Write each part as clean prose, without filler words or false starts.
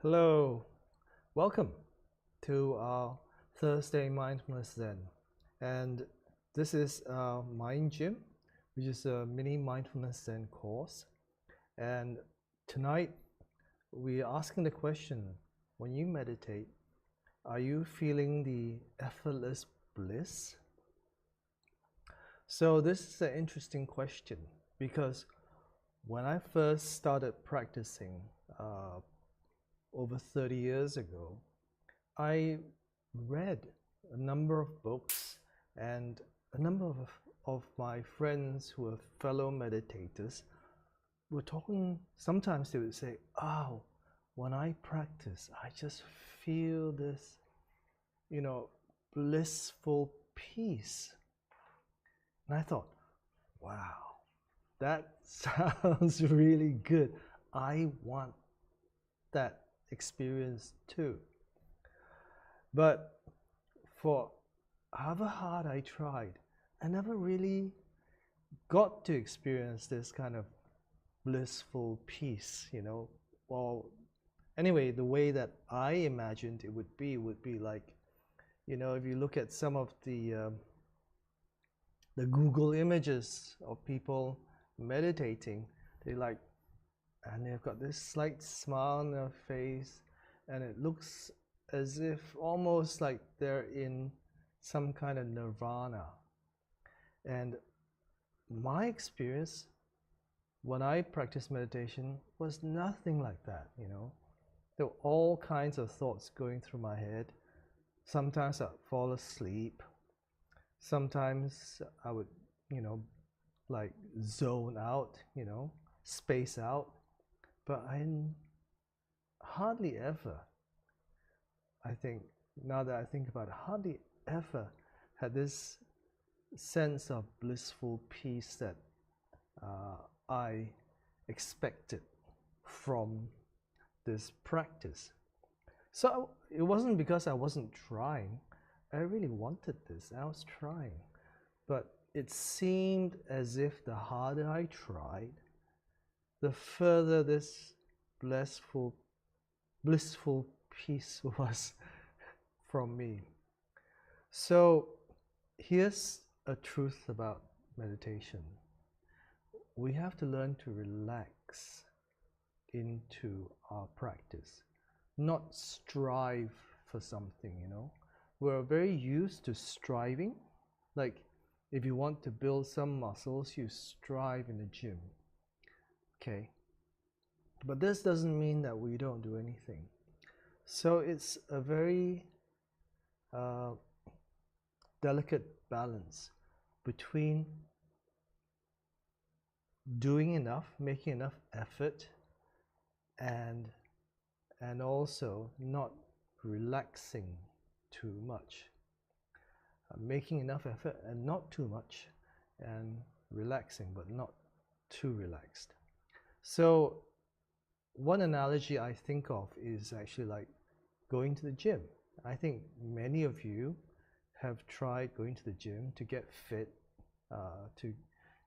Hello, welcome to our Thursday Mindfulness Zen. And this is Mind Gym, which is a mini Mindfulness Zen course. And tonight we are asking the question, when you meditate, are you feeling the effortless bliss? So this is an interesting question because when I first started practicing over 30 years ago, I read a number of books, and a number of my friends who are fellow meditators were talking. Sometimes they would say, oh, when I practice, I just feel this, blissful peace. And I thought, wow, that sounds really good. I want that experience too. But for however hard I tried, I never really got to experience this kind of blissful peace, Well, anyway, the way that I imagined it would be like, if you look at some of the Google images of people meditating, and they've got this slight smile on their face, and it looks as if almost like they're in some kind of nirvana. And my experience when I practiced meditation was nothing like that. There were all kinds of thoughts going through my head. Sometimes I'd fall asleep. Sometimes I would, like zone out, space out. But I hardly ever, I think, now that I think about it, hardly ever had this sense of blissful peace that I expected from this practice. So it wasn't because I wasn't trying. I really wanted this. I was trying. But it seemed as if the harder I tried, the further this blissful peace was from me. So here's a truth about meditation. We have to learn to relax into our practice, not strive for something, We're very used to striving. Like if you want to build some muscles, you strive in the gym. Okay, but this doesn't mean that we don't do anything. So it's a very delicate balance between doing enough, making enough effort, and also not relaxing too much. Making enough effort and not too much, and relaxing but not too relaxed. So one analogy I think of is actually like going to the gym. I think many of you have tried going to the gym to get fit, to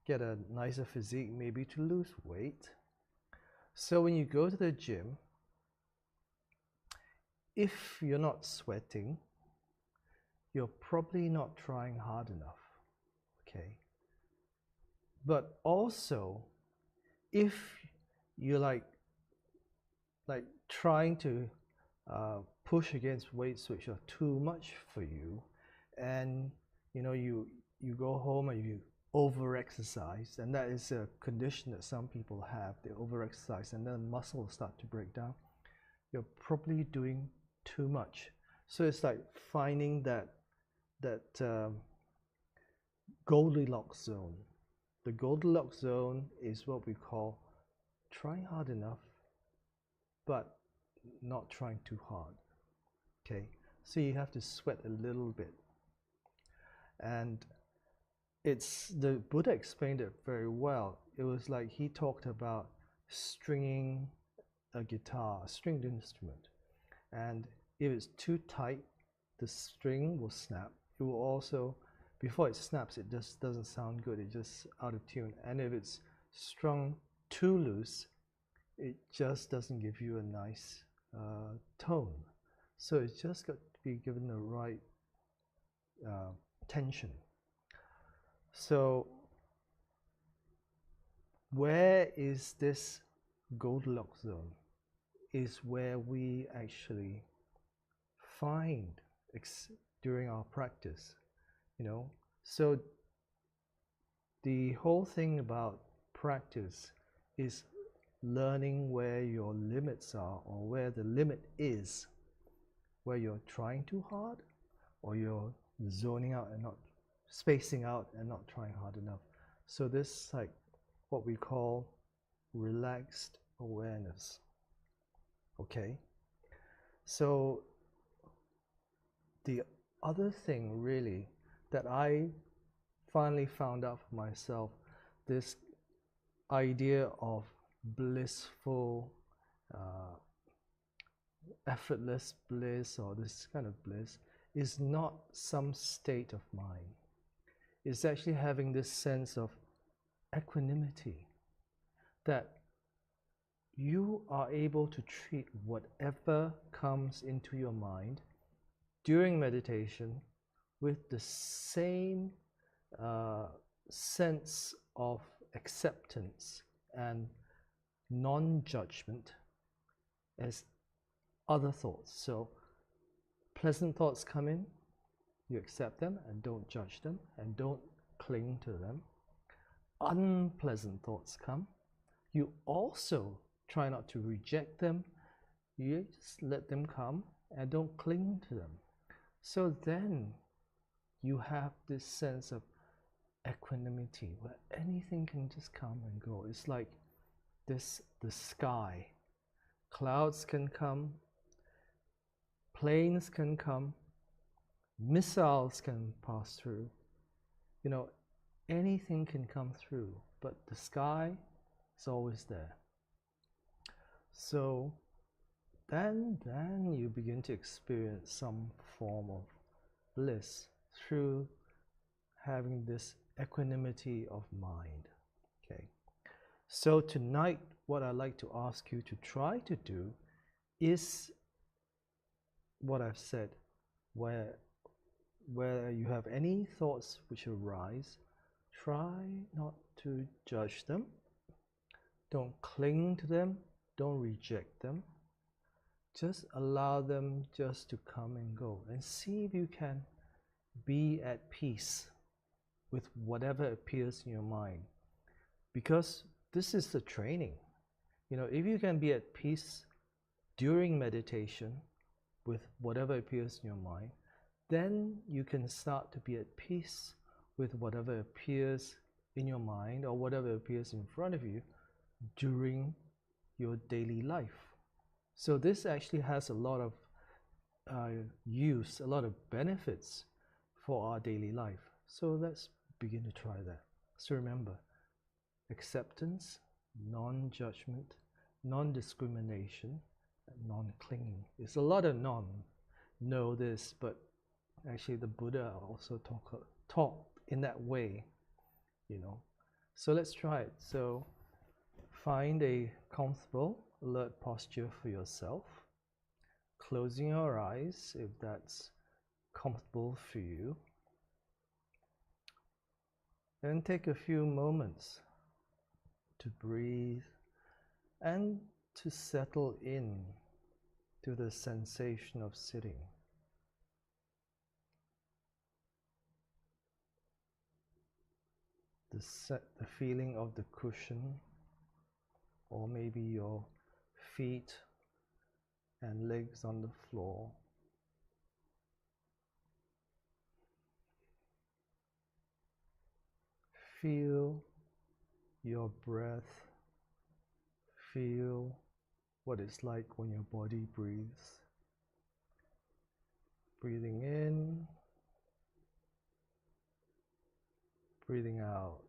get a nicer physique, maybe to lose weight. So when you go to the gym, if you're not sweating, you're probably not trying hard enough, okay? But also, if you're like trying to push against weights which are too much for you, and you go home and you over-exercise, and that is a condition that some people have. They over-exercise and then muscles start to break down. You're probably doing too much. So it's like finding that Goldilocks zone. The Goldilocks zone is what we call trying hard enough, but not trying too hard. Okay, so you have to sweat a little bit, and the Buddha explained it very well. It was like he talked about stringing a guitar, a stringed instrument, and if it's too tight, the string will snap. It will also, before it snaps, it just doesn't sound good. It's just out of tune. And if it's strung too loose, it just doesn't give you a nice tone. So it's just got to be given the right tension. So where is this Goldilocks zone? Is where we actually find during our practice, you know. So the whole thing about practice is learning where your limits are, or where the limit is, where you're trying too hard, or you're zoning out and not spacing out and not trying hard enough. So this like what we call relaxed awareness. Okay, so the other thing really that I finally found out for myself, this idea of blissful, effortless bliss, or this kind of bliss, is not some state of mind. It's actually having this sense of equanimity, that you are able to treat whatever comes into your mind during meditation with the same sense of acceptance and non-judgment as other thoughts. So pleasant thoughts come in, you accept them and don't judge them and don't cling to them. Unpleasant thoughts come, you also try not to reject them, you just let them come and don't cling to them. So then you have this sense of equanimity where anything can just come and go. It's like this, the sky. Clouds can come, planes can come, missiles can pass through, you know, anything can come through, but the sky is always there. So then you begin to experience some form of bliss through having this equanimity of mind. Okay, so tonight what I'd like to ask you to try to do is what I've said, where you have any thoughts which arise, try not to judge them, don't cling to them, don't reject them, just allow them just to come and go, and see if you can be at peace with whatever appears in your mind. Because this is the training. You know, if you can be at peace during meditation with whatever appears in your mind, then you can start to be at peace with whatever appears in your mind or whatever appears in front of you during your daily life. So this actually has a lot of use, a lot of benefits for our daily life. So let's begin to try that. So remember, acceptance, non-judgment, non-discrimination, non-clinging. It's a lot of know this, but actually the Buddha also talked in that way, you know. So let's try it. So find a comfortable, alert posture for yourself, closing your eyes if that's comfortable for you. Then take a few moments to breathe and to settle in to the sensation of sitting. The feeling of the cushion, or maybe your feet and legs on the floor. Feel your breath. Feel what it's like when your body breathes. Breathing in, breathing out.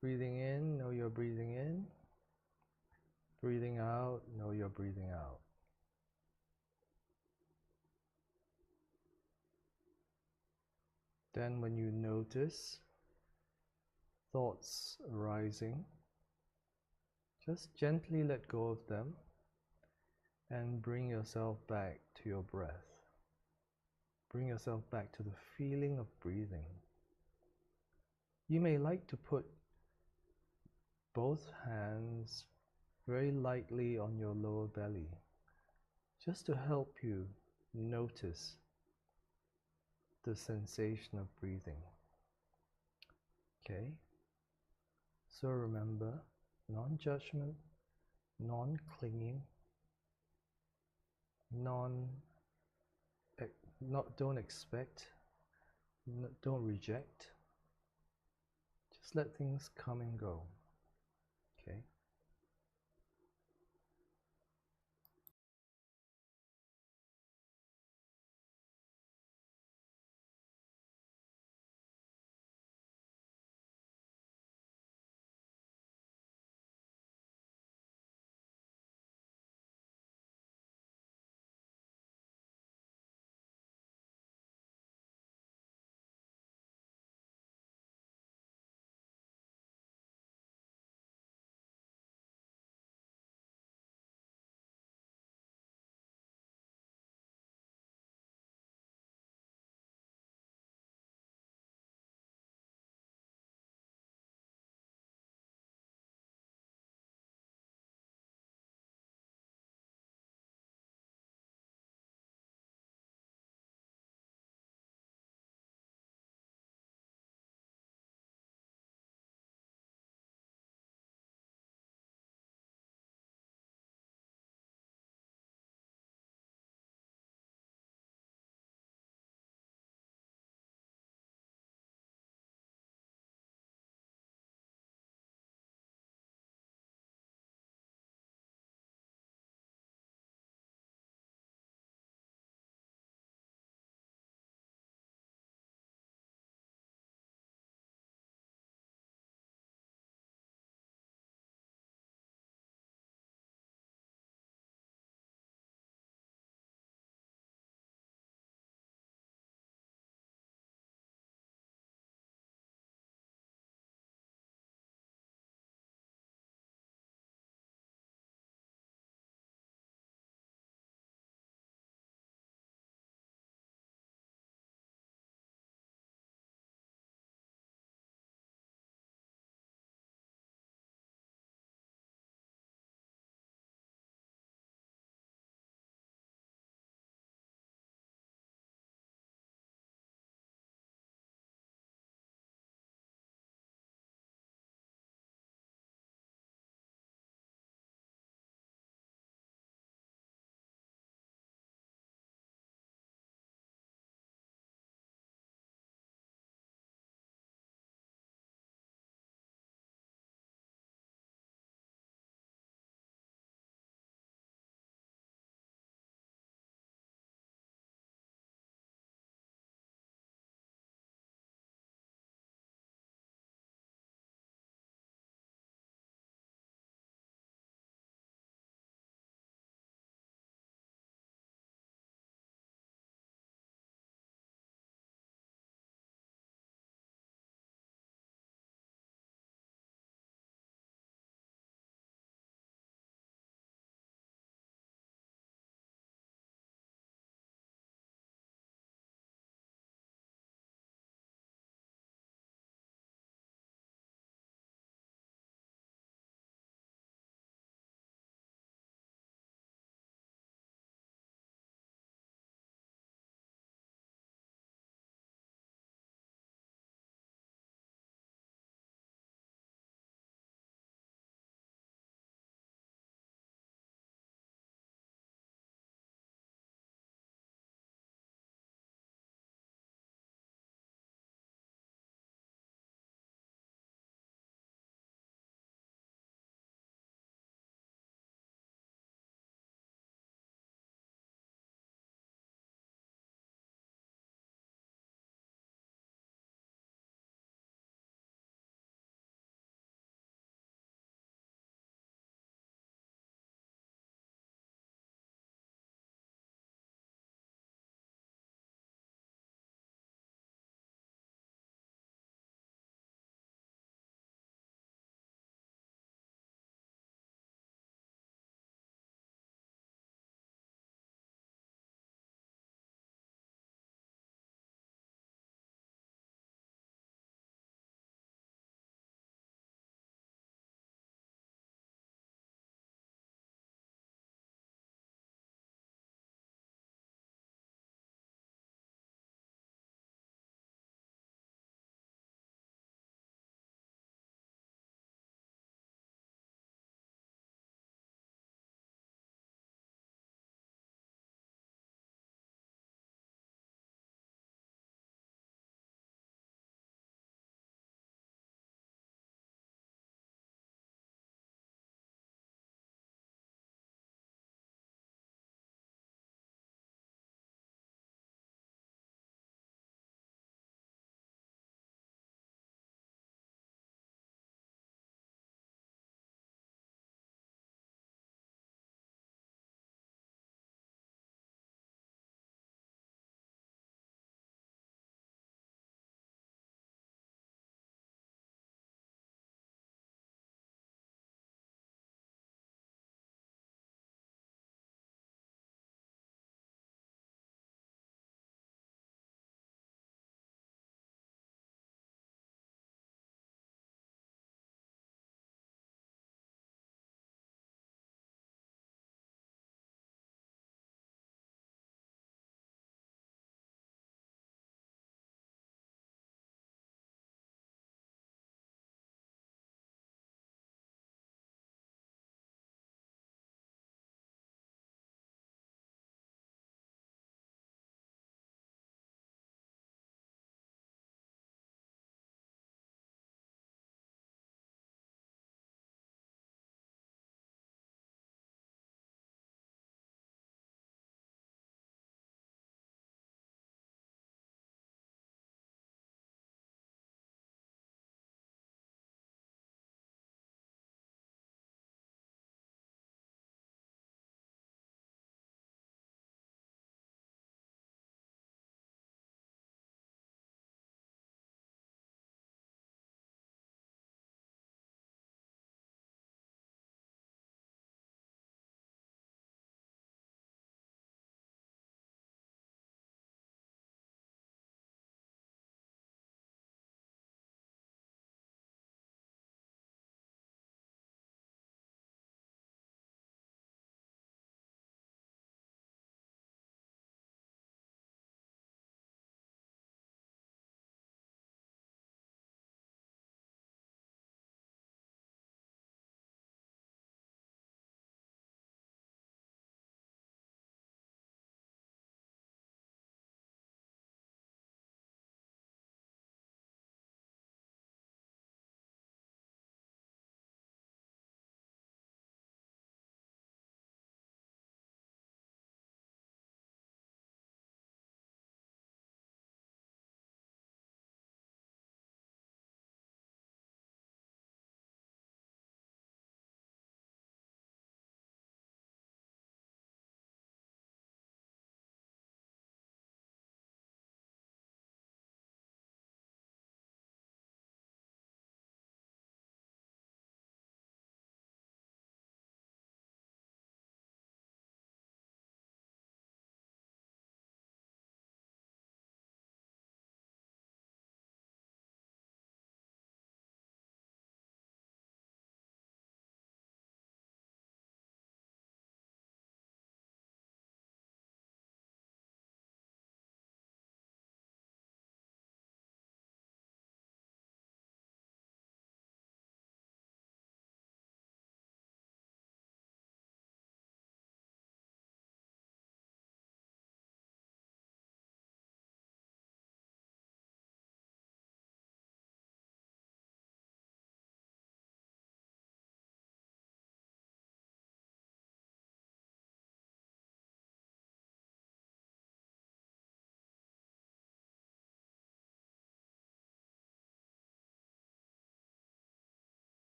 Breathing in, know you're breathing in. Breathing out, know you're breathing out. Then when you notice thoughts arising, just gently let go of them and bring yourself back to your breath. Bring yourself back to the feeling of breathing. You may like to put both hands very lightly on your lower belly, just to help you notice the sensation of breathing. Okay? So remember, non-judgment, non-clinging, don't expect, don't reject. Just let things come and go. Okay?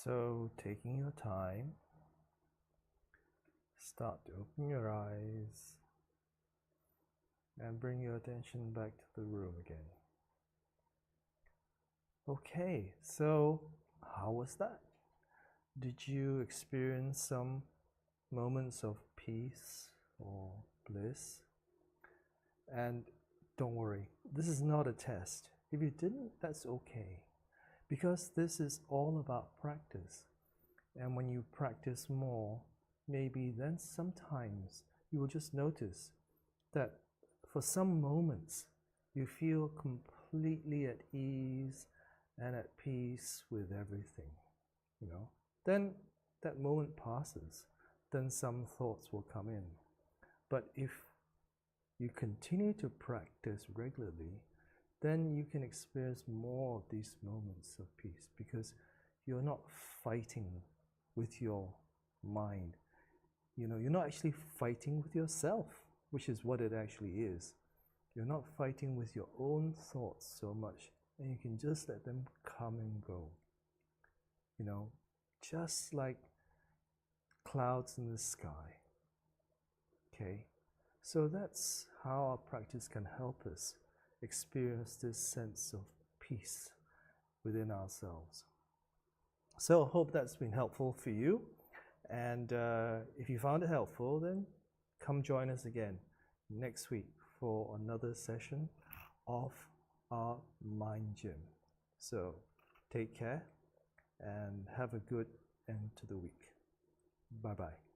So, taking your time, start to open your eyes and bring your attention back to the room again. Okay, so how was that? Did you experience some moments of peace or bliss? And don't worry, this is not a test. If you didn't, that's okay, because this is all about practice. And when you practice more, maybe then sometimes you will just notice that for some moments you feel completely at ease and at peace with everything, Then that moment passes, then some thoughts will come in. But if you continue to practice regularly, then you can experience more of these moments of peace, because you're not fighting with your mind. You're not actually fighting with yourself, which is what it actually is. You're not fighting with your own thoughts so much, and you can just let them come and go. Just like clouds in the sky. Okay? So that's how our practice can help us experience this sense of peace within ourselves. So I hope that's been helpful for you. And if you found it helpful, then come join us again next week for another session of our Mind Gym. So take care and have a good end to the week. Bye-bye.